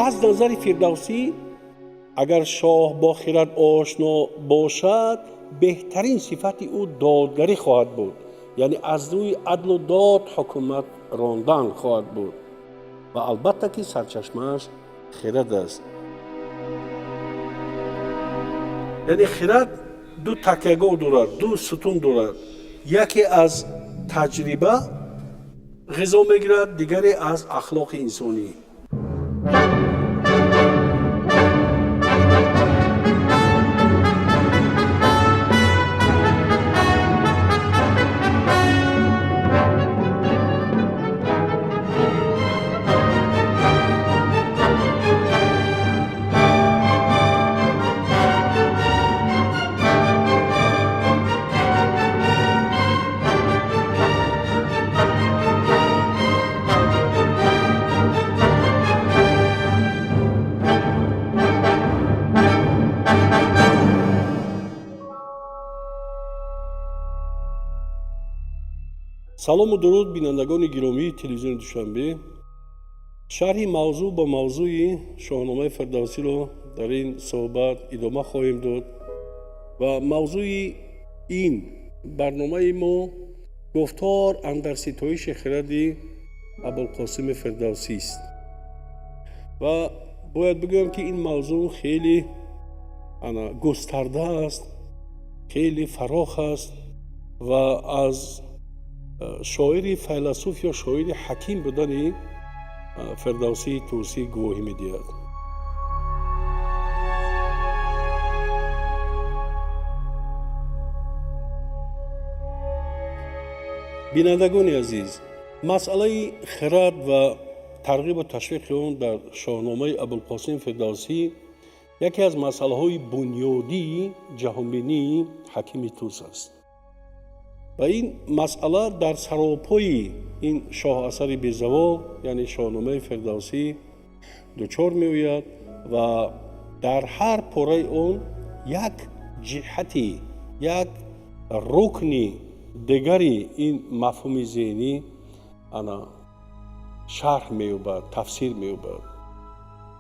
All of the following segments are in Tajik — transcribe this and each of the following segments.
از نظر فردوسی اگر شاه با خرد آشنا باشد بهترین صفت او دادگری خواهد بود، یعنی از روی عدل و داد حکومت راندن خواهد بود و البته که سرچشمه‌اش خرد است. یعنی خرد دو تکیه‌گاه دارد، دو ستون دارد. یکی از تجربه غذا میگیرد، دیگری از اخلاق انسانی. سلام و درود بینندگان گرامی تلویزیون دوشنبه. شرح موضوع با موضوع شاهنامه فردوسی رو در این صحبت ادامه خواهیم داد و موضوع این برنامه ما گفتار اندر ستایش خرد ابوالقاسم فردوسی است و باید بگویم که این موضوع خیلی گسترده است، خیلی فراخ است و از شاعر فیلسوف یا شاعر حکیم بودن فردوسی توصی گواهی می‌دهد. بینندگان عزیز، مسئله خرد و ترغیب و تشویق آن در شاهنامه ابوالقاسم فردوسی یکی از مسائل‌های بنیادی جهانبینی حکیم طوس است و این مسئله در سراپای این شاه اثر بی‌زوال یعنی شاهنامه فردوسی دچار می‌آید و در هر پاره آن یک جهتی، یک رکنی دیگری این مفهوم ذهنی شرح می‌یابد، تفسیر می‌یابد.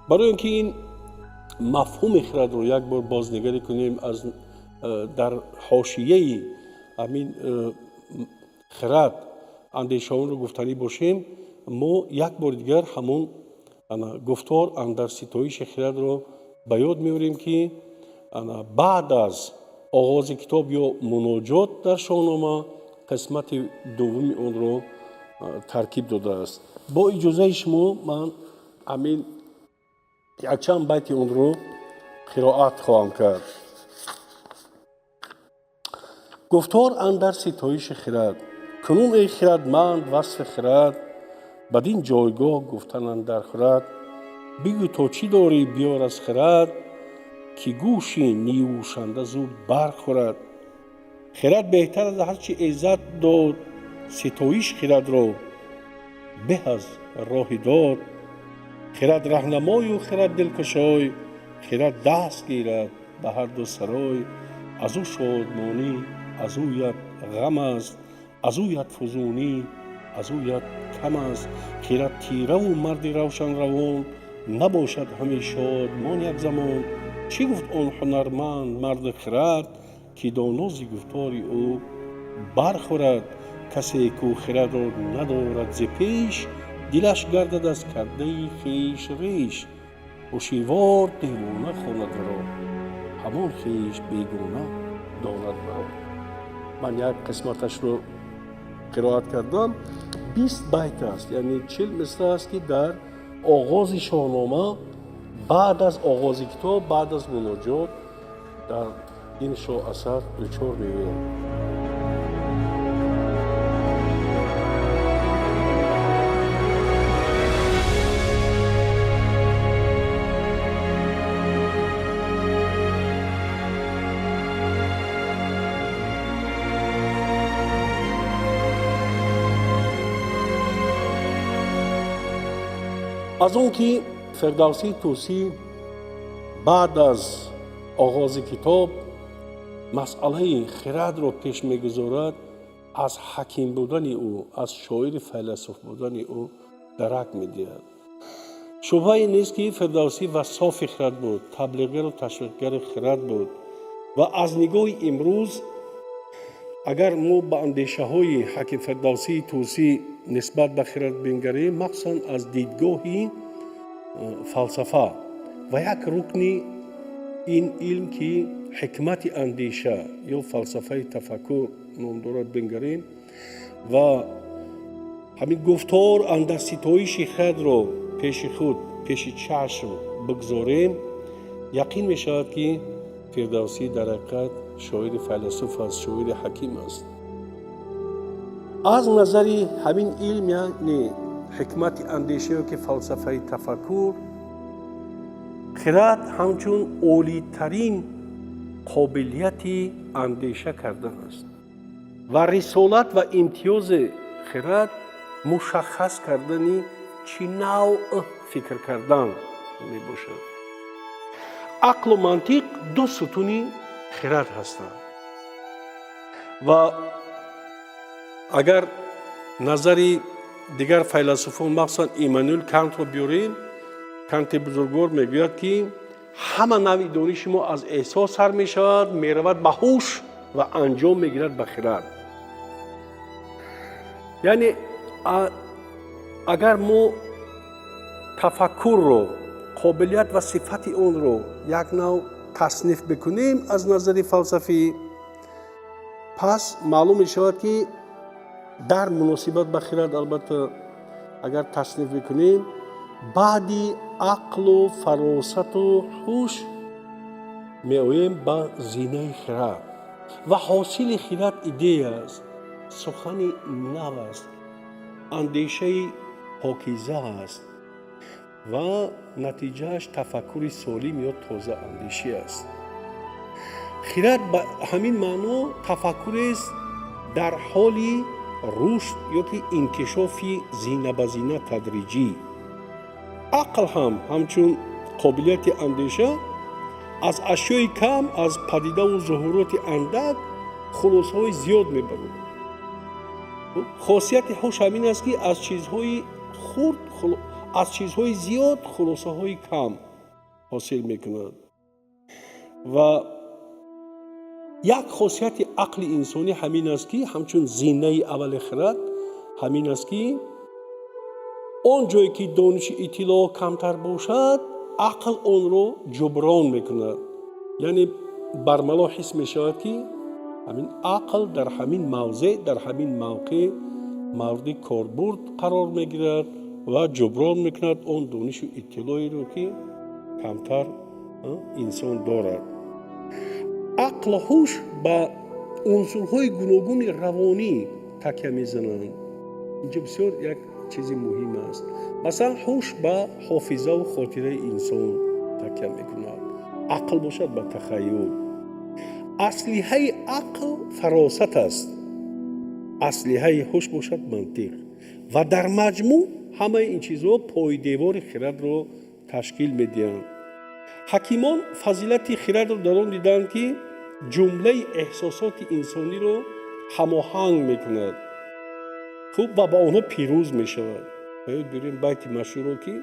برای اینکه این مفهوم خرد رو یک بار بازنگری کنیم، از در حاشیه همین خرد اندیشه‌آن رو گفتنی باشیم، ما یک بار دیگر همون گفتار اندر ستایش خرد رو به یاد می‌آوریم که بعد از آغاز کتاب یا مناجات در شاهنامه قسمت دوم اون رو ترکیب داده است. با اجازه شما من همین یک چند بیت اون رو قرائت خواهم کرد. گفتار اندر ستایش خرد. کنون ای خردمند وصف خرد، بدین جایگاه گفتن اندر خرد. بگو تا چی داری بیار از خرد، که گوشی نیوشنده زود برخورد. خرد بهتر از هرچی عزت داد، ستایش خرد را به از راه داد. خرد رهنمای و خرد دلکشای، خرد دست گیرد به هر دو سرای. از او شادمانی از اویت غم است، از اویت فزونی از اویت کم است. خرد تیره و مرد روشن روان، نباشد همی شادمان یک زمان. چی گفت آن هنرمند مرد خرد، که دانا ز گفتار او برخورد. کسی کو خرد را ندارد ز پیش، دلش گردد از کرده خویش ریش. هوشیوار دیوانه خواند را، همان خویش بیگانه داند مرا. من یک قسمتش رو قرائت کردم. 20 بیت است، یعنی 40 مصرع است که در آغاز شاهنامه بعد از آغاز کتاب، بعد از مناجات در این شاه اثر دچار می‌آید. از اون که فردوسی توسی بعد از آغاز کتاب مسئله خرد را پیش می‌گذارد، از حکیم بودن او، از شاعر فیلسوف بودن او درک می‌دهد. шубҳае нест ки фирдавсӣ вассофи хирад буд, таблиғгару ташвиқгари хирад буд ва аз нигоҳи имрӯз агар мо ба андешаҳои ҳаким фирдавсии тусӣ нисбат ба хирад бингарем, махсусан аз дидгоҳи фалсафа ва як рукни ин илм ки ҳикмати андеша ё фалсафаи тафаккур ном дорад бингарем ва ҳамин гуфтор андар ситоиши хирадро пеши худ пеши чашм бигзорем, яқин мешавад ки фирдавсӣ дар ҳақиқат шоири файласуф аст, шоири ҳаким аст. аз назари ҳамин илм яъне ҳикмати андеша ё ки фалсафаи тафаккур, хирад ҳамчун олитарин қобилияти андеша кардан аст ва рисолат ва имтиёзи хирад мушаххас кардани чӣ навъ фикр кардан мебошад. ақлу мантиқ ду сутуни хирад ҳастанд ва агар назари дигар файласуфон махсусан Иммануил Кантро биёрем, Канти бузургвор мегӯяд ки ҳама навъи дониши мо аз эҳсос сар мешавад, меравад ба ҳуш ва анҷом мегирад ба хирад. яъне агар мо тафаккурро, қобилият ва сифати онро як навъ тасниф бикунем аз назари фалсафӣ, пас маълум мешавад ки дар муносибат ба хирад албатта агар тасниф бикунем, баъди ақлу фаросату ҳуш меоем ба зинаи хирад ва ҳосили хирад идея аст, сухани нав аст, андешаи покиза аст ва натиҷааш тафаккури солим ё тозаандешӣ аст. хирад ба ҳамин маъно тафаккурест дар ҳоли рушд ё ки инкишофи зина ба зина тадриҷӣ. ақл ҳам ҳамчун қобилияти андеша аз ашёи кам, аз падидаву зуҳуроти андак хулосаҳои зиёд мебарад. хосияти ҳуш ҳамин аст ки аз чизҳои хурд, аз чизҳои зиёд хулосаҳои кам ҳосил мекунад. ва як хосияти ақли инсонӣ ҳамин аст ки ҳамчун зинаи аввали хирад ҳамин аст ки он ҷое ки дониши иттилоъ камтар бошад, ақл онро ҷуброн мекунад. яъне бармало ҳис мешавад ки ҳамин ақл дар ҳамин мавзеъ, дар ҳамин мавқеъ мавриди корбурд қарор мегирад ва ҷуброн мекунад он донишу иттилоъеро ки камтар инсон дорад. ақлу ҳуш ба унсурҳои гуногуни равонӣ такя мезананд. инҷо бисёр як чизи муҳим аст. масалан ҳуш ба ҳофизаву хотираи инсон такя мекунад. ақл бошад ба тахайюл. аслиҳаи ақл фаросат аст, аслиҳаи ҳуш бошад мантиқ ва дар маҷмӯъ ҳамаи ин чизҳо пойдевори хирадро ташкил медиҳанд. ҳакимон фазилати хирадро дар он диданд ки ҷумлаи эҳсосоти инсониро ҳамоҳанг мекунад ва ба онҳо пирӯз мешавад. бояд бирем байти машҳурро ки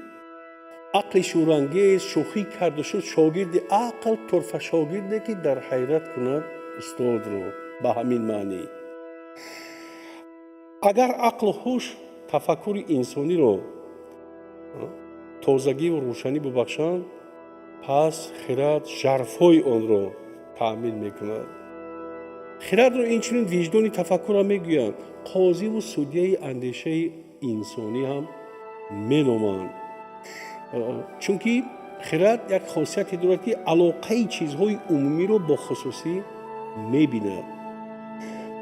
ақли шӯрангез шӯхӣ карду шуд шогирди ақл, турфашогирде ки дар ҳайрат кунад устодро. ба ҳамин маънӣ агар ақлу ҳуш тафаккури инсониро тозагиву рӯшанӣ бубахшанд, пас хирад жарфҳои онро таъмин мекунад. хирадро инчунин виҷдони тафаккурам мегӯянд, қозиву судяи андешаи инсонӣ ҳам меноманд. чунки хирад як хосияте дорад ки алоқаи чизҳои умумиро бо хусусӣ мебинад.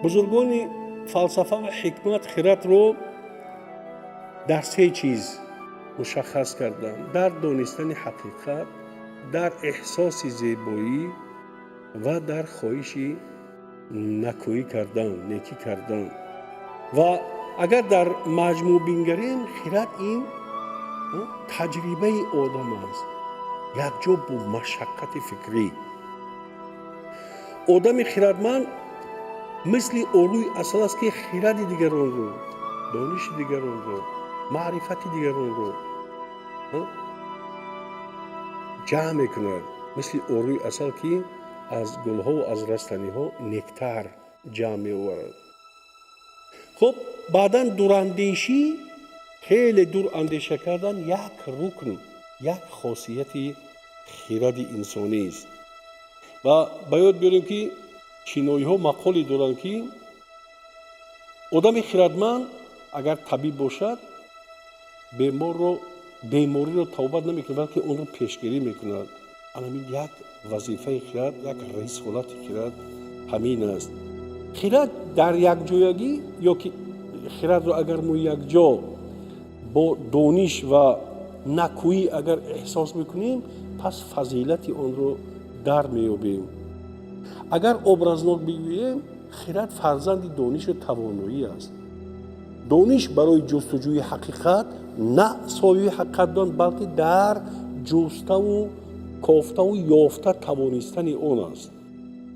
бузургони фалсафа ва ҳикмат хирадро дар се чиз мушаххас карданд: дар донистани ҳақиқат, дар эҳсоси зебоӣ ва дар хоҳиши накӯӣ кардан, некӣ кардан. ва агар дар маҷмӯъ бингарем, хирад ин таҷрибаи одам аст, якҷо бо машаққати фикрӣ. одами хирадманд мисли олӯи асал аст ки хиради дигаронро, дониши дигаронро, маърифати дигаронро جمع میکند، مثل اوروی اصل که از گلها و از رستنیها نکتر جمع میآورد. خب بعدا دوراندیشی، خیلی دور اندیشه کردن یک رکن، یک خاصیت خرد انسانی است. و باید بیاریم که چینایی ها مقالی دارند که آدم خردمند اگر طبیب باشد بیماری رو توبت نمیکنه، بلکه اون رو پیشگیری میکند. همین یک وظیفه خرد، یک رسالت خرد همین است. خرد در یک جایگی، یا که خرد رو اگر ما یک جا با دانش و نکویی اگر احساس میکنیم، پس فضیلت اون رو در میابیم. اگر ابرزناک بگوییم، خرد فرزند دانش و توانایی است. دانش برای جستجوی حقیقت نه سایه حقیقت دان، بلکه در جسته و کافته و یافته توانستن آن است.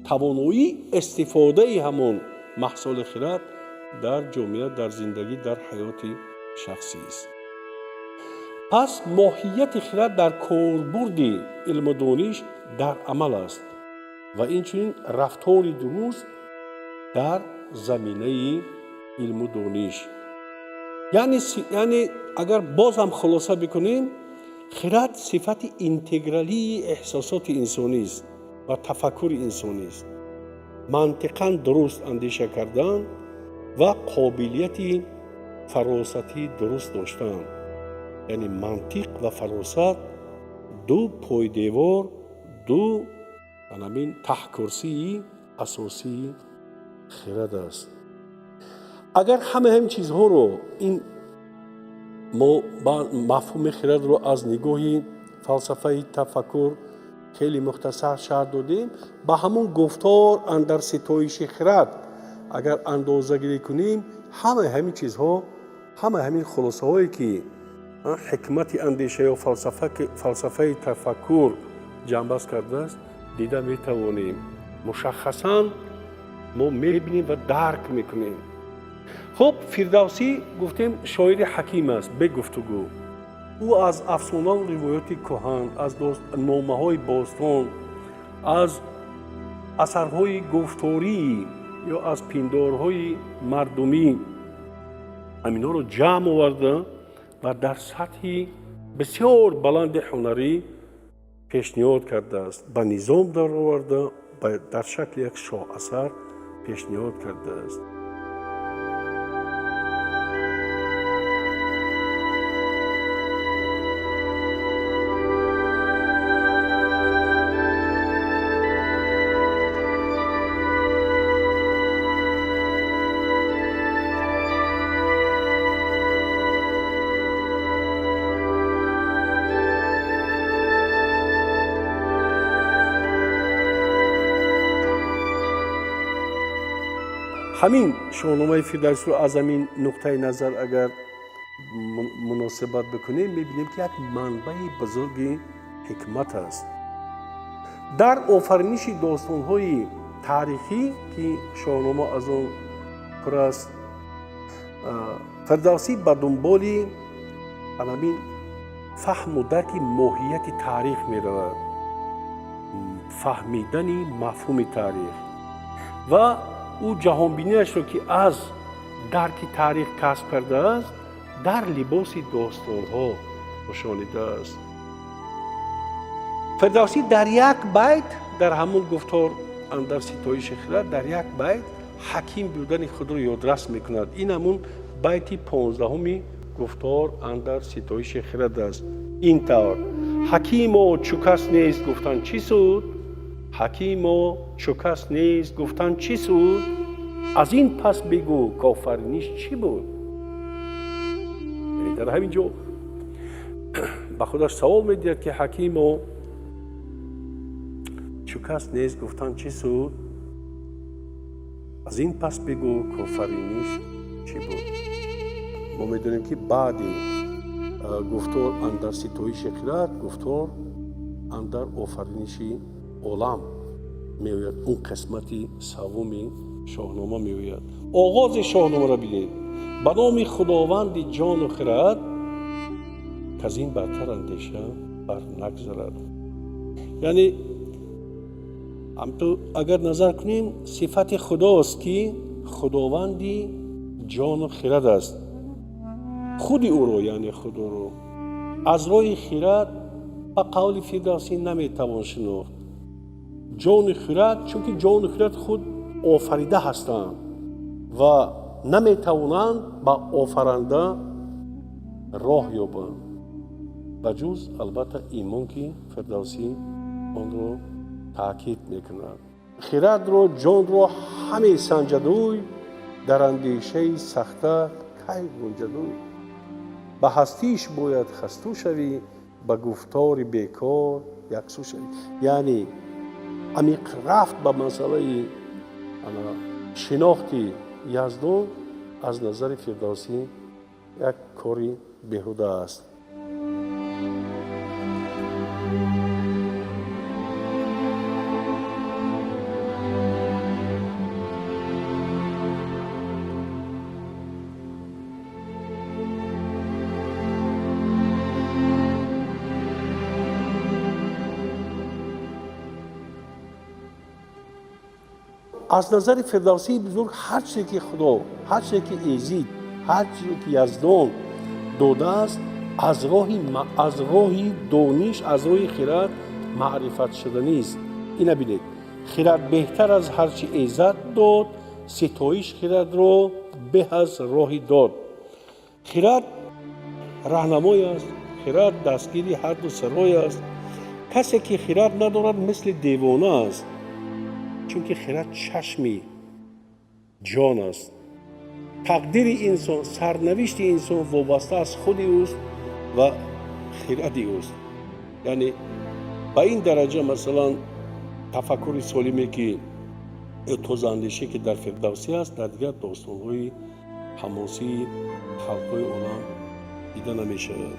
توانایی استفاده همون محصول خرد در جامعه، در زندگی، در حیات شخصی است. پس ماهیت خرد در کاربرد علم و دانش در عمل است و اینچنین رفتار درست در زمینه علم و دانش. یعنی اگر باز هم خلاصه بکنیم، خرد صفت انتگرالی احساسات انسانی است و تفکر انسانی است. منطقاً درست اندیشه کردن و قابلیت فراستی درست داشتن. یعنی منطق و فراست دو پایدیوار، دو تحکرسی اساسی خرد است. اگر همین چیزها رو، این مفهوم خرد رو از نگاه فلسفه تفکر خیلی مختصر شرح دادیم، با همون گفتار اندر ستایش خرد اگر اندازه گیری کنیم، همین چیزها، همین خلاصه هایی که حکمت اندیشه و فلسفه تفکر جنبش کرده است دیده می توانیم. مشخصاً ما میبینیم و درک میکنیم. خب فردوسی گفتیم شاعر حکیم است به گفتگو. او از افسانه و روایات کهن، از نامه های باستان، از اثرهای گفتاری یا از پندارهای مردمی همینا رو جمع آورده و در سطحی بسیار بلند هنری پیشنهاد کرده است. به نظام در آورده، در شکل یک شاه اثر پیشنهاد کرده است. همین شاهنامه فردوسی رو از همین نقطه نظر اگر مناسبت بکنیم، میبینیم که یک منبع بزرگ حکمت است. در آفرینش داستان‌های تاریخی که شاهنامه از آن پر است، فردوسی به دنبال همین فهم و درک ماهیت تاریخ می‌رود، فهمیدن مفهوم تاریخ، و او جهانبینیش رو که از درک تاریخ کسب کرده است در لباس داستان‌ها پوشانیده است. فردوسی در یک بیت، در همون گفتار اندر ستایش خرد، در یک بیت حکیم بودن خود رو یادرس میکند. این همون بیت 15 گفتار اندر ستایش خرد است. این طور: حکیم و چو کس نیست گفتن چی سود، حکیم و چو کس نیست گفتن چی سود، از این پس بگو کافرینیش چی بود. یعنی در همین جا به خودش سوال میدید که حکیم و چو کس نیست گفتن چی سود، از این پس بگو کافرینیش چی بود. ما میدونیم که بعد گفتار اندر ستایش خرد، گفتار اندر آفرینش عالم میوید. اون قسمتی سومی شاهنامه میوید. آغاز شاهنامه را ببینید: به نام خداوند جان و خرد، که از این برتر اندیشه بر نگذرد. یعنی اگر نظر کنیم صفت خداست که خداوندی جان و خرد است. خود او رو، یعنی خدا رو از روی خرد به قول فردوسی نمیتوان شناخت. جان خرد، چون که جان خرد خود آفریده هستند و نمیتوانند با آفرنده راه یابند بجز البته ایمان که فردوسی آن رو تاکید میکند. خرد رو، جان رو همه سنجدوی، در اندیشه سخته کی گنجدوی. به هستیش باید خستو شوی، به گفتار بیکار یکسو شوی. یعنی عمیق رفت به مسئله شناخت یزدان از نظر فردوسی یک کاری بیهوده است. از نظر فردوسی بزرگ هر چیزی که خدا، هر چیزی که ایزید، هر چیزی که یزدان داده است از راهی دانش، از راهی خرد معرفت شدنی است. اینو ببینید، خرد بهتر از هر چی ایزد داد، ستایش خرد را به از راهی داد. خرد راهنمای است، خرد دستگیری هر دو سرای است. کسی که خرد ندارد مثل دیوانه است، چون که خرد چشمی جان است. تقدیر انسان، سرنوشت انسان وابسته از خود اوست و خرد اوست. یعنی به این درجه مثلا تفکر سالمی که توزاندیشی که در فردوسی است، در دیگر داستان‌های حماسی خلق‌های عالم دیده نمی‌شود.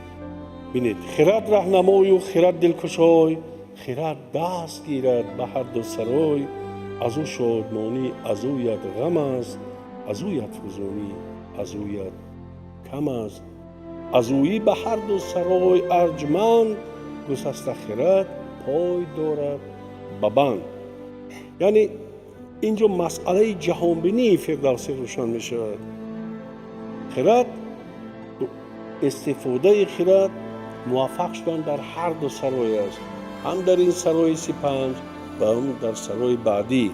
ببینید، خرد راهنمای و خرد دلکشای، خرد دست گیرد به هر دو سرای. از او شادمانی، از او یاد غم است، از او یاد فزونی، از او یاد کم است. از اویی به هر دو سرای ارجمند، گسسته خرد پای دارد به بند. یعنی اینجا مسئله جهانبینی فردوسی روشن می شود. خرد، استفاده خرد موفق شدن در هر دو سرای است، هم در این سرای 35 و هم در سرای بعدی.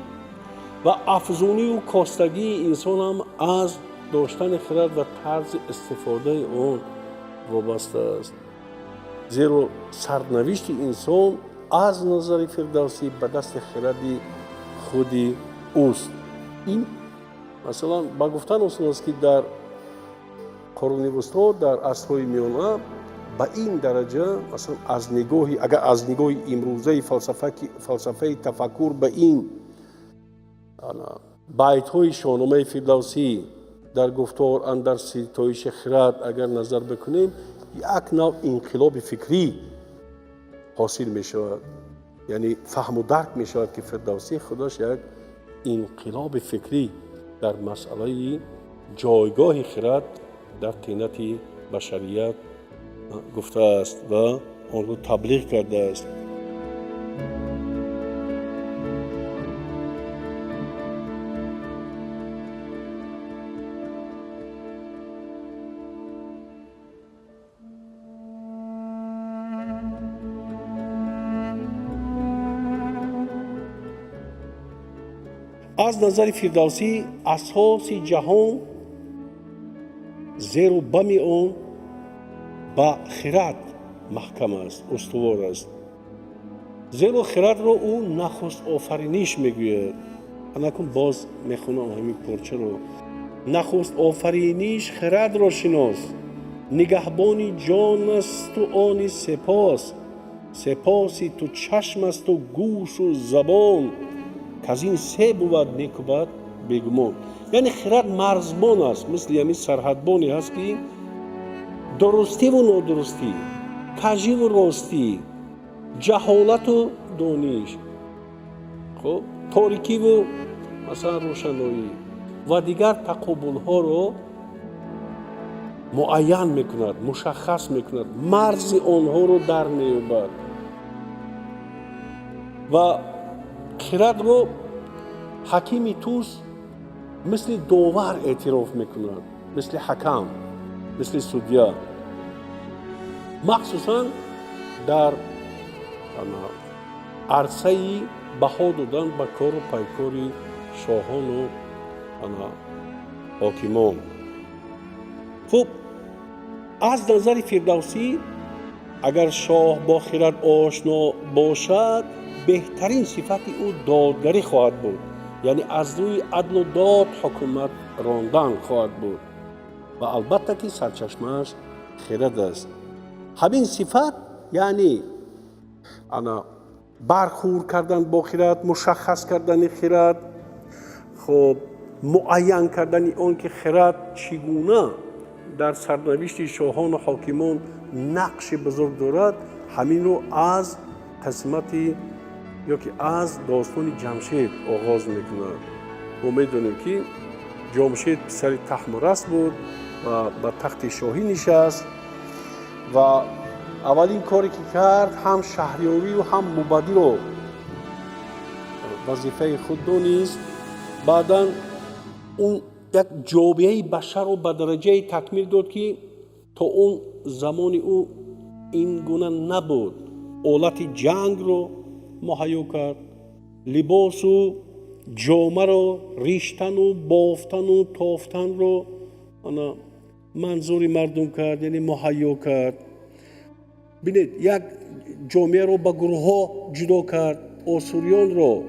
و افزونی و کاستگی انسان هم از داشتن خرد و طرز استفاده آن وابسته است. زیرا سرنوشت انسان از نظر فردوسی به دست خردی خودی اوست. این مثلا با گفتن اصول است که در قرون وسطی، در عصرهای میانه به این درجه مثلا از نگاهی، اگر از نگاه امروزه فلسفه تفکر به این بیت های شاهنامه فردوسی در گفتار اندر ستایش خرد اگر نظر بکنیم، یک نوع انقلاب فکری حاصل می شود. یعنی فهم و درک می شود که فردوسی خودش یک انقلاب فکری در مسئله جایگاه خرد در طینت بشریت گفته است و آن را تبلیغ کرده است. از نظر فردوسی اساس جهان زیر و بم آن با خرد محکم است، استوار است. زیرا خرد را او نخست آفرینش میگوید. نکن باز میخونم همین پارچه رو. نخست آفرینش خرد را شناس، نگهبانی جان است و آن سپاس. سپاسی تو چشم است و گوش و زبان، که از این سه بود نیک و بد بیگمان. یعنی خرد مرزبان است، مثل یعنی سرحدبانی هست که درستی و نادرستی، کژی و راستی، جهالت و دانش، خب تاریکی و مثلا روشنایی و دیگر تقابل ها رو معین میکند، مشخص میکند، مرز آنها رو در مییابد. و خرد رو حکیم توس مثل داور اعتراف میکنند، مثل حکم، مثل سودیا، مخصوصا در عرصه بها دادن به کار و پیکار شاهان و حاکمان. خب از نظر فردوسی اگر شاه با خرد آشنا باشد بهترین صفت او دادگری خواهد بود، یعنی از روی عدل و داد حکومت راندن خواهد بود و البته که سرچشمه‌اش خرد است. همین صفت یعنی برخورد کردن با خرد، مشخص کردن خرد، خب معین کردن اون که خرد چگونه در سرنوشت شاهان و حاکمان نقش بزرگ دارد، همین رو از قسمت یا که از داستان جمشید آغاز میکنند. ما میدونیم که جمشید پسر طهماسب بود و به تخت شاهی نشست و اولین کاری که کرد هم شهریاری و هم موبدی رو وظیفه خود دانست. بعداً اون یک جامعه بشر رو به درجه تکمیل داد که تا اون زمان او این گونه نبود. آلت جنگ رو مهیا کرد، لباس و جامه رو ریختن و بافتن و تافتن رو منظور مردم کرد، یعنی مهیا کرد. ببینید یک جامعه رو به گروه ها جدا کرد، آسوریان رو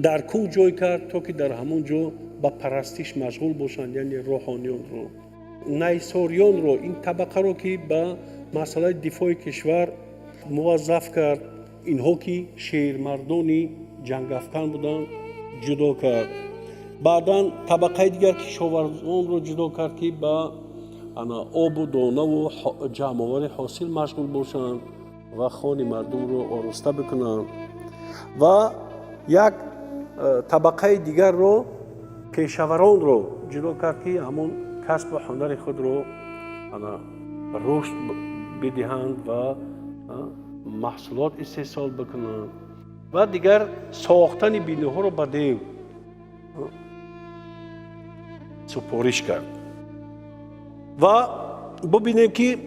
در کوه جای کرد تا که در همون جا به پرستش مشغول باشند، یعنی روحانیان رو. نیساریان رو، این طبقه رو که به مسئله دفاع کشور موظف کرد، اینها که شیرمردان جنگ افکن بودند جدا کرد. بعداً طبقه دیگر کشاورزان رو جدا کرد که به آب و دانه و جمع‌آوری حاصل مشغول باشند و خانه مردم رو آراسته بکنند. و یک طبقه دیگر رو پیشوران رو جدا کرد که همون کسب و هنر خود رو رشد بدهند و محصولات استحصال بکنند و دیگر ساختن بینه ها رو به دیو سپارش کرد. و ببینیم که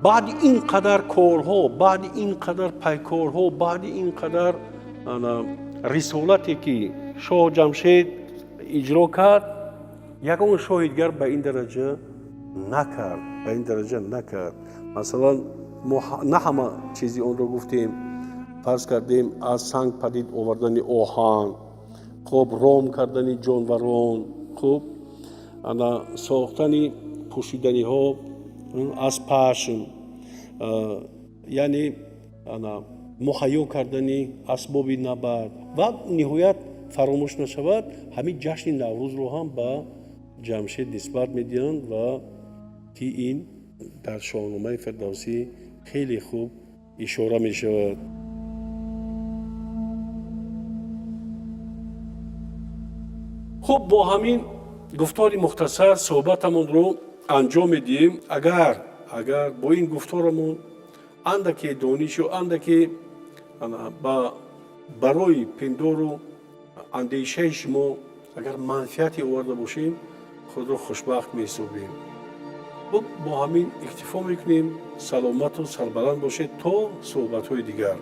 بعد این قدر کارها، بعد این قدر پیکارها، بعد این قدر رسالتی که شاه جمشید اجرا کرد، یگان شاهدگر به این درجه نکرد. مثلا نه همه چیزی اون رو گفتیم، فرض کردیم از سنگ پدید آوردن آهن، خب رام کردن جانوران، خب ساختن پوشیدنی ها از پشم، یعنی مهیا کردن اسباب نبرد و نهایت فراموش نشود همین جشن نوروز رو هم به جمشید نسبت میدهند و که این در شاهنامه فردوسی خیلی خوب اشاره می شود. خب با همین گفتار مختصر صحبتمون رو انجام میدیم. اگر با این گفتارمون اندکی دانش و اندکی برای پندار و اندیشه شما اگر منفعتی آورده باشیم خود رو خوشبخت می‌حسابیم. با همین اکتفا میکنیم. سلامت و سربلند باشید تا صحبت‌های دیگر.